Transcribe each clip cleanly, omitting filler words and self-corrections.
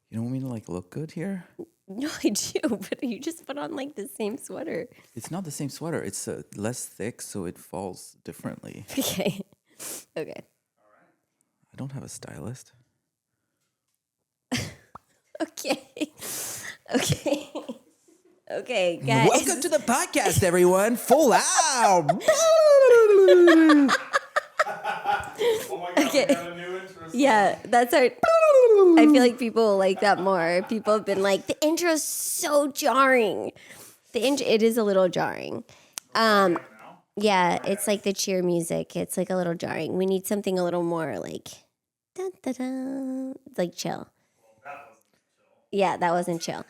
You don't want me to like look good here? No, I do, but you just put on like the same sweater. It's not the same sweater. It's less thick, so it falls differently. Okay. Okay. I don't have a stylist. Okay. Okay. Okay, guys. Welcome to the podcast, everyone. Full out. Oh my god, Okay. we got a new intro. Yeah, that's our. I feel like people will like that more. People have been like, the intro's so jarring. It is a little jarring. Yeah, it's like the cheer music. It's like a little jarring. We need something a little more like, dun, dun, dun, like chill. Yeah, that wasn't chill.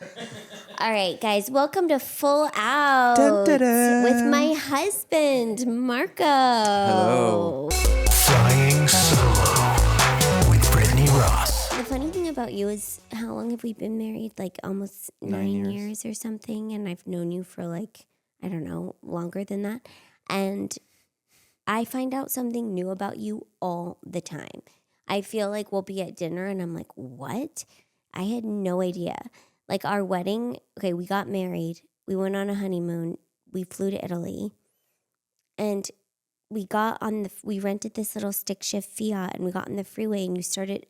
All right, guys, welcome to Full Out Dun, dun, dun. with my husband, Marco. Hello. Flying Solo with Brittany Ross. The funny thing about you is, how long have we been married? Like almost 9 years or something. And I've known you for like, I don't know, longer than that. And I find out something new about you all the time. I feel like we'll be at dinner and I'm like, what? I had no idea. Like our wedding, okay, we got married. We went on a honeymoon. We flew to Italy. And we rented this little stick shift Fiat and we got on the freeway and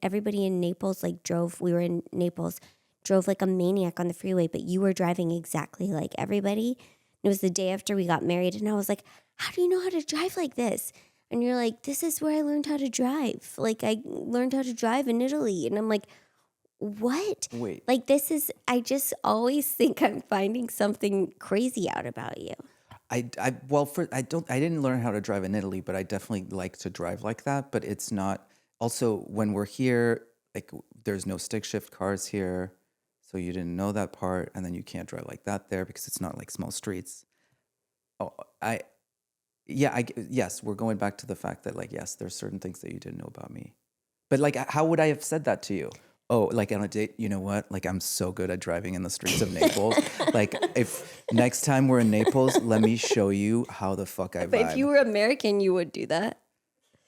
everybody in Naples we were in Naples, drove like a maniac on the freeway, but you were driving exactly like everybody. It was the day after we got married and I was like, how do you know how to drive like this? And you're like, this is where I learned how to drive. Like I learned how to drive in Italy. And I'm like, what? Wait. Like I just always think I'm finding something crazy out about you. I didn't learn how to drive in Italy, but I definitely like to drive like that. But it's not. Also, when we're here, like there's no stick shift cars here, so you didn't know that part, and then you can't drive like that there because it's not like small streets. Oh, yes, we're going back to the fact that like yes, there's certain things that you didn't know about me, but like how would I have said that to you? Oh, like on a date, you know what? Like I'm so good at driving in the streets of Naples. Like if next time we're in Naples, let me show you how the fuck I But vibe. if you were American, you would do that.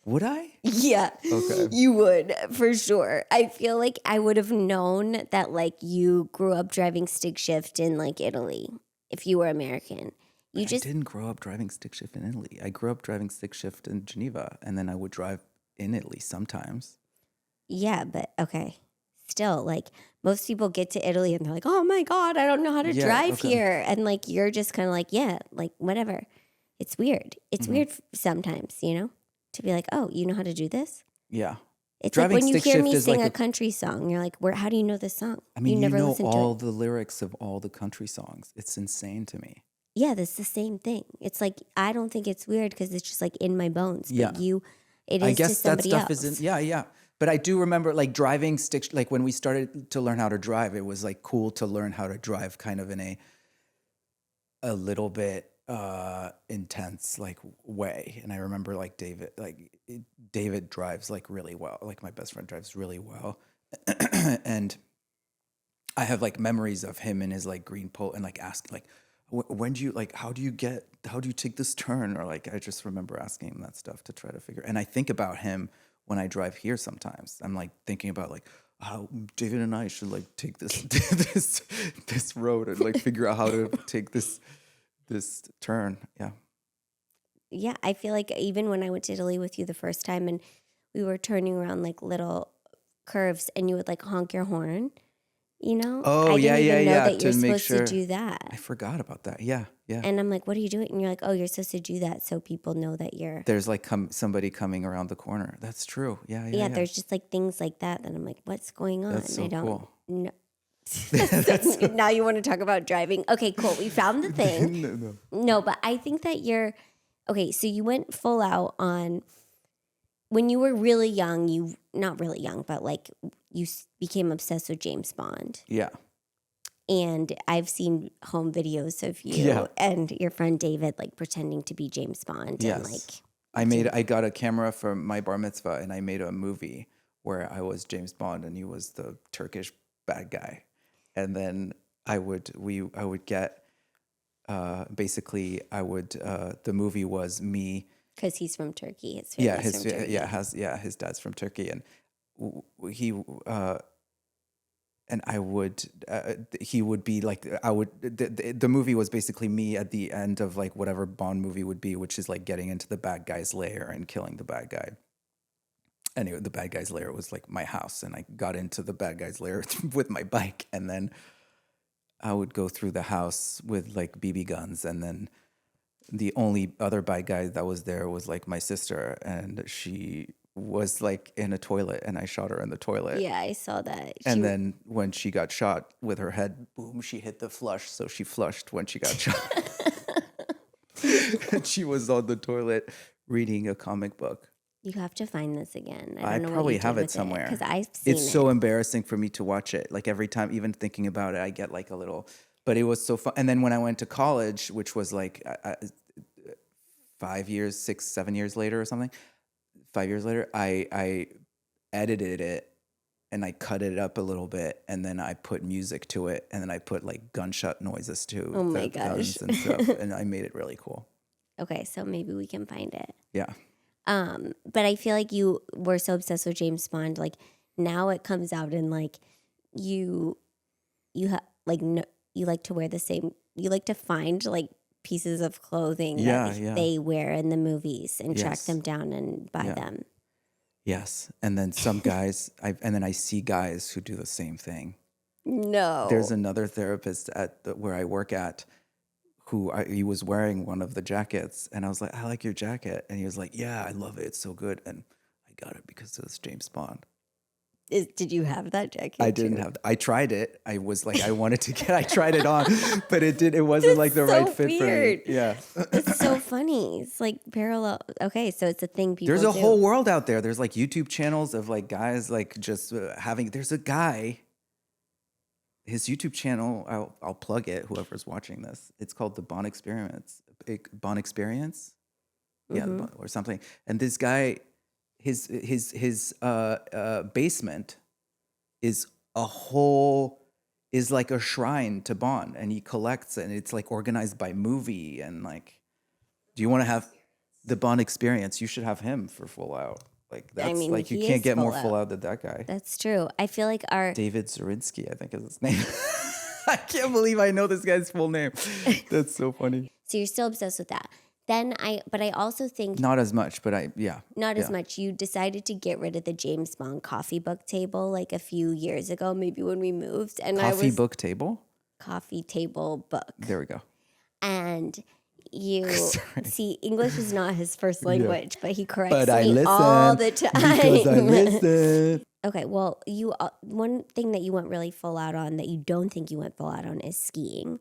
Would I? Yeah, Okay. you would for sure. I feel like I would have known that like you grew up driving stick shift in like Italy if you were American. I didn't grow up driving stick shift in Italy. I grew up driving stick shift in Geneva, and then I would drive in Italy sometimes. Yeah, but okay. Still, like most people get to Italy and they're like, oh my God, I don't know how to drive here. And like you're just kind of like, yeah, like whatever. It's weird. It's weird sometimes, to be like, oh, you know how to do this? Yeah. It's Driving like when you stick hear me shift is sing like a country song, you're like, how do you know this song? I mean, you never know listened all to it. the lyrics of all the country songs. It's insane to me. Yeah, that's the same thing. It's like, I don't think it's weird because it's just like in my bones. But Yeah. it is I guess to somebody that stuff else. isn't. Yeah. But I do remember like driving stick. Like when we started to learn how to drive, it was like cool to learn how to drive kind of in a little bit intense like way. And I remember like David drives like really well. Like my best friend drives really well, and I have like memories of him in his like green Polo and like asking like, when do you like, how do you take this turn? Or like, I just remember asking him that stuff to try to figure. And I think about him when I drive here sometimes. I'm like thinking about like how David and I should like take this this road and like figure out how to take this turn. Yeah. Yeah, I feel like even when I went to Italy with you the first time and we were turning around like little curves and you would like honk your horn, Oh, I yeah, didn't even know yeah, that to you're make supposed sure. to do that. I forgot about that. Yeah. And I'm like, what are you doing? And you're like, oh, you're supposed to do that so people know that you're. There's like somebody coming around the corner. That's true. Yeah. Yeah, there's just like things like that I'm like, what's going on? That's so I don't cool. know. Now you want to talk about driving. Okay, cool. We found the thing. No, but I think that okay, so you went full out on when you were really young, not really young, but like you became obsessed with James Bond. Yeah. And I've seen home videos of you and your friend David like pretending to be James Bond. Yes. And like I got a camera for my bar mitzvah and I made a movie where I was James Bond and he was the Turkish bad guy. And then I would get the movie was me. Because he's from Turkey. His family's from Turkey. His dad's from Turkey, and and I would, he would be like, the movie was basically me at the end of like whatever Bond movie would be, which is like getting into the bad guy's lair and killing the bad guy. Anyway, the bad guy's lair was like my house, and I got into the bad guy's lair with my bike, and then I would go through the house with like BB guns, and then the only other bad guy that was there was like my sister, and she was like in a toilet, and I shot her in the toilet. Yeah, I saw that. And then when she got shot with her head, boom, she hit the flush. So she flushed when she got shot. And she was on the toilet reading a comic book. You have to find this again. I don't know probably what you have did it with somewhere. because I've seen It's it. so embarrassing for me to watch it. Like every time, even thinking about it, I get like a little, but it was so fun. And then when I went to college, which was like 5 years, 6, 7 years later or something, 5 years later, I edited it and I cut it up a little bit, and then I put music to it, and then I put like gunshot noises to Oh my the guns gosh. and stuff, and I made it really cool. Okay, so maybe we can find it. Yeah. But I feel like you were so obsessed with James Bond. Like now it comes out in like you have like no, you like to wear the same. You like to find like pieces of clothing that they wear in the movies and track Yes. them down and buy Yeah. them. Yes. And then some guys, and then I see guys who do the same thing. No, There's another therapist where I work at he was wearing one of the jackets, and I was like, I like your jacket. And he was like, yeah, I love it. It's so good. And I got it because it was James Bond. Did you have that jacket? I didn't have, I tried it. I was like, I tried it on, but it wasn't like the so right fit weird. for me. Yeah. It's so funny. It's like parallel. Okay, so it's a thing people There's a do. whole world out there. There's like YouTube channels of like guys like just there's a guy, his YouTube channel, I'll plug it, whoever's watching this. It's called the Bond Experience. Bond Experience? Yeah, or something. And this guy, his basement is like a shrine to Bond, and he collects, and it's like organized by movie, and like, do you want to have the Bond Experience? You should have him for Full Out. Like that's mean, like you he can't is get more Full Full Out. Out than that guy. That's true. I feel like David Zarinsky, I think is his name. I can't believe I know this guy's full name. That's so funny. so you're still obsessed with that. Then but I also think Not as much, but not as much. You decided to get rid of the James Bond coffee book table like a few years ago, maybe when we moved. And Coffee book table? coffee table book. There we go. And you see, English is not his first language, but he corrects But I me listen all the time. because I listen. Okay, well, you one thing that you went really full out on that you don't think you went full out on is skiing,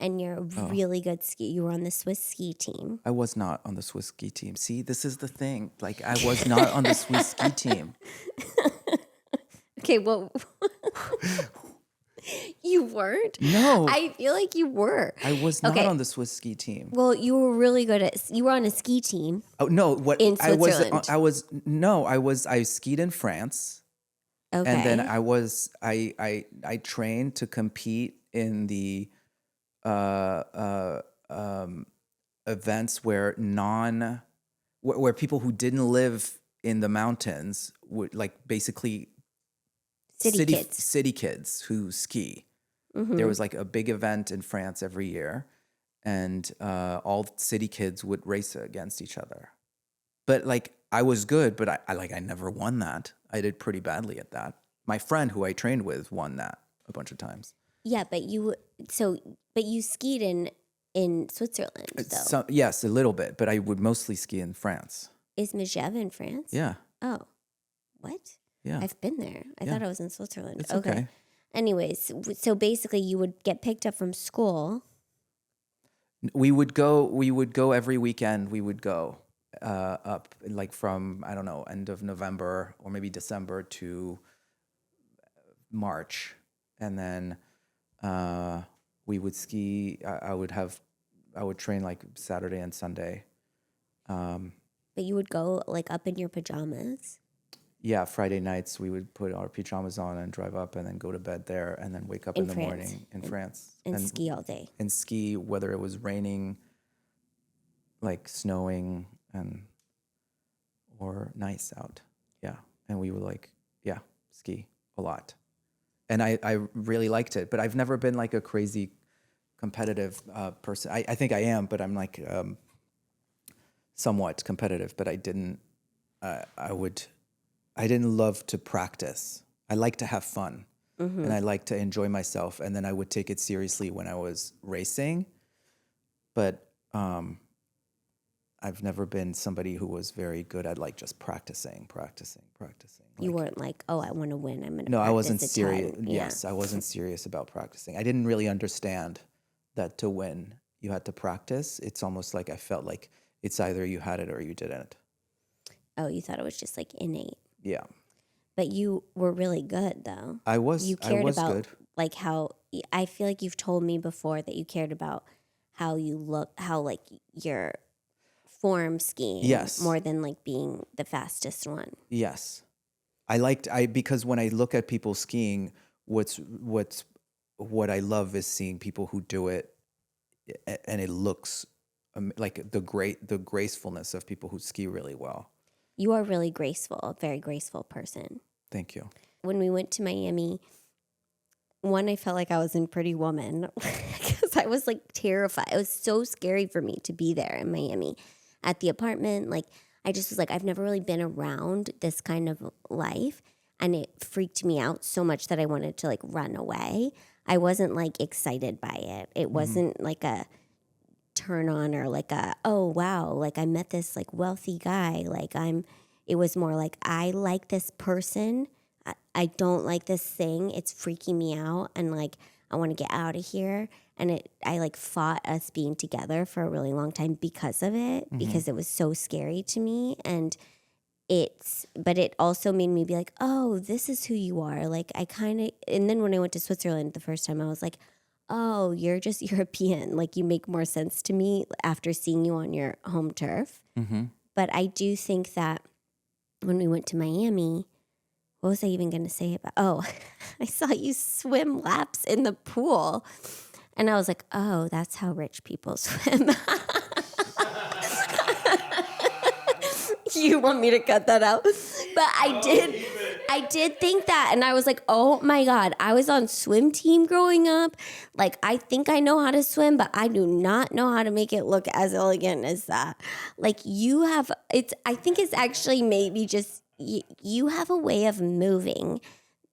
and you're a really good skier. You were on the Swiss ski team. I was not on the Swiss ski team. See, this is the thing. Like, I was not on the Swiss ski team. Okay, well, you weren't. No. I feel like you were. I was not Okay. on the Swiss ski team. Well, you were really good you were on a ski team. Oh no! What In I was, Switzerland. I skied in France, Okay. and then I trained to compete in the events where where people who didn't live in the mountains would like basically city kids who ski. Mm-hmm. There was like a big event in France every year, and all city kids would race against each other. But like I was good, but I never won that. I did pretty badly at that. My friend who I trained with won that a bunch of times. Yeah, but you skied in Switzerland though. Yes, a little bit, but I would mostly ski in France. Is Megève in France? Yeah, Oh, what? yeah. I've been there. I thought it was in Switzerland. It's okay. Anyways, so basically you would get picked up from school. We would go every weekend. We would go up like from, I don't know, end of November or maybe December to March. And then we would ski. I would train like Saturday and Sunday. But you would go like up in your pajamas. Yeah, Friday nights we would put our pajamas on and drive up and then go to bed there and then wake up in the France. morning in France. And ski all day. And ski whether it was raining, like snowing or nice out. Yeah. And we would ski a lot. and I really liked it. But I've never been like a crazy competitive person. I think I am, but I'm like somewhat competitive. But I didn't love to practice. I like to have fun, and I like to enjoy myself. And then I would take it seriously when I was racing. But I've never been somebody who was very good at like just practicing. You weren't like, oh, I want to win. I'm going to No, I practice wasn't a serious. ton. Yes, I wasn't serious about practicing. I didn't really understand that to win, you had to practice. It's almost like I felt like it's either you had it or you didn't. Oh, you thought it was just like innate. Yeah. But you were really good, though. I was about good. like how I feel like you've told me before that you cared about how you look, how like your form skiing, Yes, more than like being the fastest one. yes. Because when I look at people skiing, what I love is seeing people who do it, and it looks like the gracefulness of people who ski really well. You are really graceful, a very graceful person. Thank you. When we went to Miami, I felt like I was in Pretty Woman because I was like terrified. It was so scary for me to be there in Miami at the apartment. Like, I just was like, I've never really been around this kind of life. And it freaked me out so much that I wanted to like run away. I wasn't like excited by it. It wasn't like a turn on or like a, oh, wow, like I met this like wealthy guy. It was more like, I like this person. I don't like this thing. It's freaking me out. And like, I want to get out of here. And I like fought us being together for a really long time because of it, because it was so scary to me. But it also made me be like, oh, this is who you are. Like and then when I went to Switzerland the first time, I was like, oh, you're just European. Like you make more sense to me after seeing you on your home turf. But I do think that when we went to Miami, what was I even going to say about? Oh, I saw you swim laps in the pool. And I was like, oh, that's how rich people swim. You want me to cut that out? But I did think that. And I was like, oh my God, I was on swim team growing up. Like, I think I know how to swim, but I do not know how to make it look as elegant as that. Like I think it's actually maybe just, you have a way of moving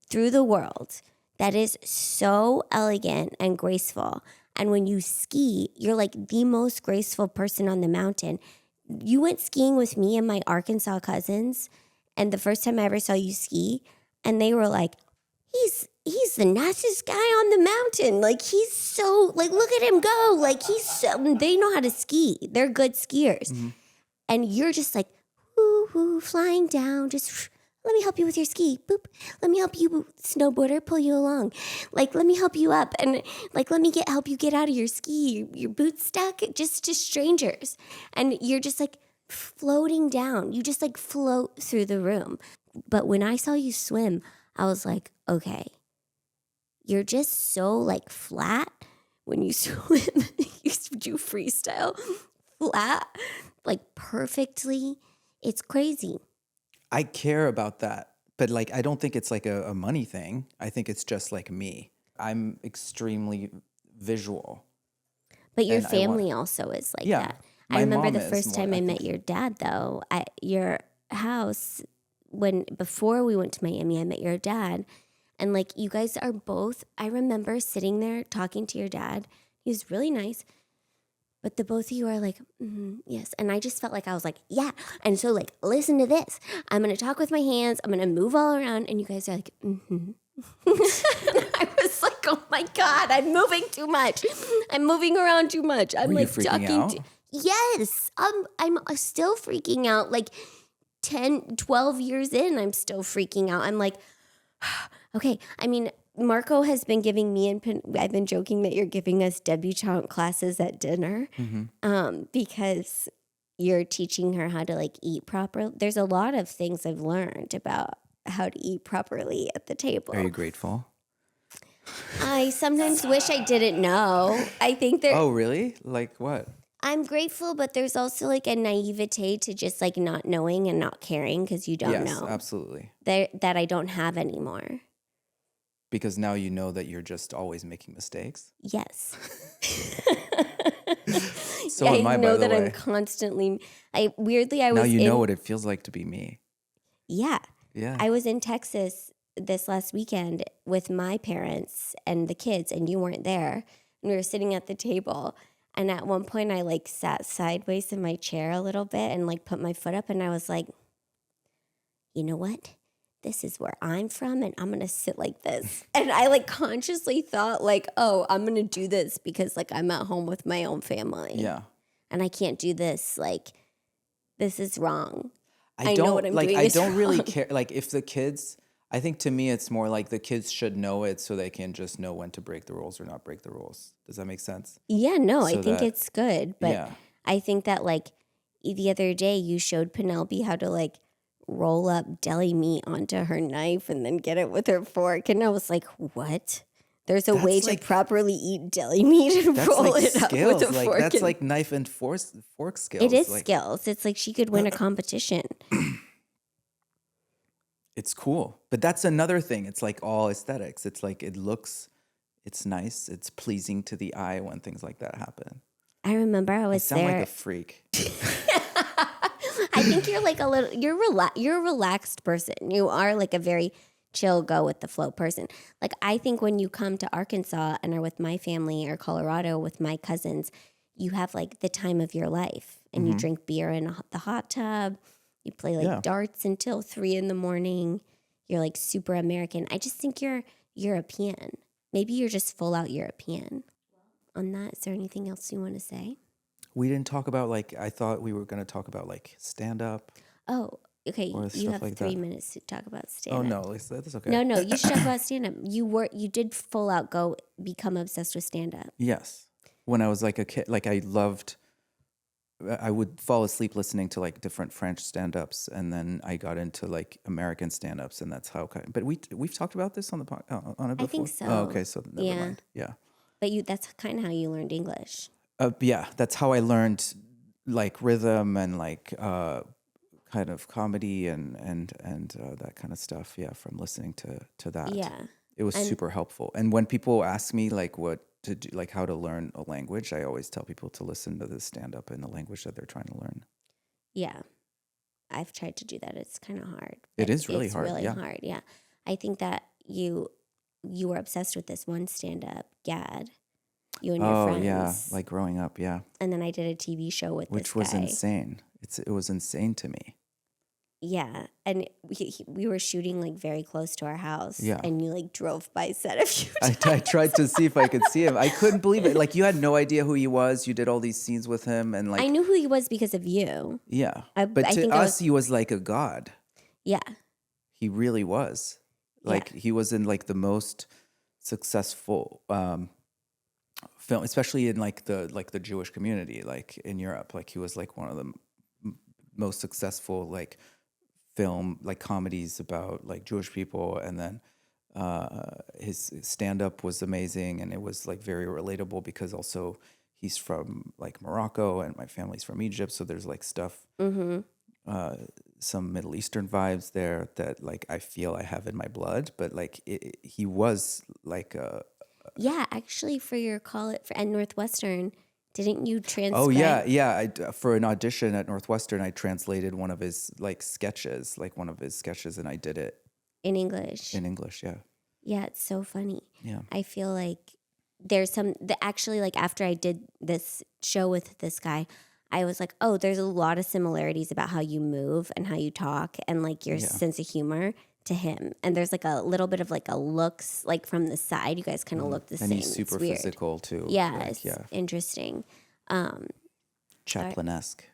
through the world that is so elegant and graceful. And when you ski, you're like the most graceful person on the mountain. You went skiing with me and my Arkansas cousins, and the first time I ever saw you ski, and they were like, he's the nicest guy on the mountain. Like, he's so, like, look at him go. Like, they know how to ski. They're good skiers. And you're just like, woo, flying down, just let me help you with your ski. Boop. Let me help you, snowboarder, pull you along. Like, let me help you up. And like, let me help you get out of your ski, your boots stuck, just to strangers. And you're just like floating down. You just like float through the room. But when I saw you swim, I was like, okay, you're just so like flat when you swim. You do freestyle flat, like perfectly. It's crazy. I care about that, but like I don't think it's like a money thing. I think it's just like me. I'm extremely visual. But your family also is like that. I remember the first time I met your dad, though, at your house before we went to Miami. I met your dad, and like you guys are both. I remember sitting there talking to your dad. He was really nice. But the both of you are like, yes. And I just felt like I was like, yeah. And so like, listen to this. I'm going to talk with my hands. I'm going to move all around. And you guys are like, I was like, oh my God, I'm moving too much. I'm moving around too much. I'm Were you like freaking out? Yes. I'm still freaking out. Like 10, 12 years in, I'm still freaking out. I'm like, okay. I mean, Marco has been giving me I've been joking that you're giving us debutante classes at dinner because you're teaching her how to like eat properly. There's a lot of things I've learned about how to eat properly at the table. Are you grateful? I sometimes wish I didn't know. I think Oh, really? Like what? I'm grateful, but there's also like a naivete to just like not knowing and not caring because you don't know. Yes, absolutely. That I don't have anymore. Because now you know that you're just always making mistakes. Yes. So yeah, am I, I by know the that way. I'm constantly. I Now was you know in. what it feels like to be me. Yeah, Yeah. I was in Texas this last weekend with my parents and the kids, and you weren't there. And we were sitting at the table, and at one point I like sat sideways in my chair a little bit and like put my foot up, and I was like, you know what? This is where I'm from, and I'm gonna sit like this. And I like consciously thought like, oh, I'm gonna do this because like I'm at home with my own family. Yeah. And I can't do this. Like, this is wrong. I know don't what I'm like. doing I is don't really wrong. care. Like, if the kids, I think to me, it's more like the kids should know it so they can just know when to break the rules or not break the rules. Does that make sense? Yeah, no, I So think that- it's good. But Yeah. I think that like the other day you showed Penelope how to like roll up deli meat onto her knife and then get it with her fork. And I was like, what? There's a That's way like- to properly eat deli meat and That's roll like it up skills. with a Like fork. that's and- like knife and fork skills. it is like, skills. It's like she could win a competition. It's cool. But that's another thing. It's like all aesthetics. It's like it looks, it's nice, it's pleasing to the eye when things like that happen. I remember I I was sound there. like a freak. I think you're like a little. You're a relaxed person. You are like a very chill, go with the flow person. Like I think when you come to Arkansas and are with my family or Colorado with my cousins, you have like the time of your life, and you drink beer in the hot tub. You play like Yeah. darts until 3 a.m. You're like super American. I just think you're European. Maybe you're just full out European. On that, is there anything else you want to say? We didn't talk about like, I thought we were going to talk about like stand up. Oh, okay. Or You stuff have like 3 that. minutes to talk about stand Oh up. no, that's okay. No, you should talk about stand up. You did full out go become obsessed with stand up. Yes. When I was like a kid, like I would fall asleep listening to like different French stand-ups, and then I got into like American stand-ups, and that's how. But we've talked about this on the on it before. I think so. Oh, okay, so never Yeah. mind. Yeah, But that's kind of how you learned English. yeah. That's how I learned like rhythm and like kind of comedy and that kind of stuff. Yeah, from listening to that. Yeah. It was super helpful. And when people ask me like what to do, like how to learn a language, I always tell people to listen to the stand-up in the language that they're trying to learn. Yeah. I've tried to do that. It's kind of hard. It is really it's hard, really yeah. hard. Yeah. I think that you were obsessed with this one stand up, Gad. You and your Oh friends. yeah, like growing up, yeah, And then I did a TV show with which this was guy. insane. It was insane to me. Yeah, and we were shooting like very close to our house. Yeah. And you like drove by set a few I times. tried to see if I could see him. I couldn't believe it. Like you had no idea who he was. You did all these scenes with him, and like I knew who he was because of you. yeah. I But to think us, he was like a god. Yeah. He really was. Like he was in like the most successful film, especially in like the Jewish community, like in Europe. Like he was like one of the most successful like film like comedies about like Jewish people, and then his stand up was amazing, and it was like very relatable because also he's from like Morocco and my family's from Egypt, so there's like stuff. Some Middle Eastern vibes there that like I feel I have in my blood, but like he was like a Yeah, actually, for your college at Northwestern, didn't you transcribe? oh yeah. For an audition at Northwestern, I translated one of his like sketches, and I did it In English. in English. Yeah, Yeah, it's so funny. yeah. I feel like there's actually like after I did this show with this guy, I was like, oh, there's a lot of similarities about how you move and how you talk and like your sense of humor to him. And there's like a little bit of like a looks like from the side. You guys kind of look the And same. he's super it's weird. physical too. Yeah, like, it's interesting. Chaplin-esque.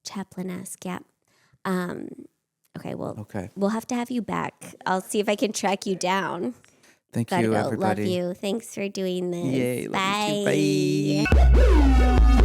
Chaplin-esque, yeah. Okay, well, Okay. we'll have to have you back. I'll see if I can track you down. Thank Gotta you, go. everybody. Love you. Thanks for doing this. Yay, love Bye. you too. Bye.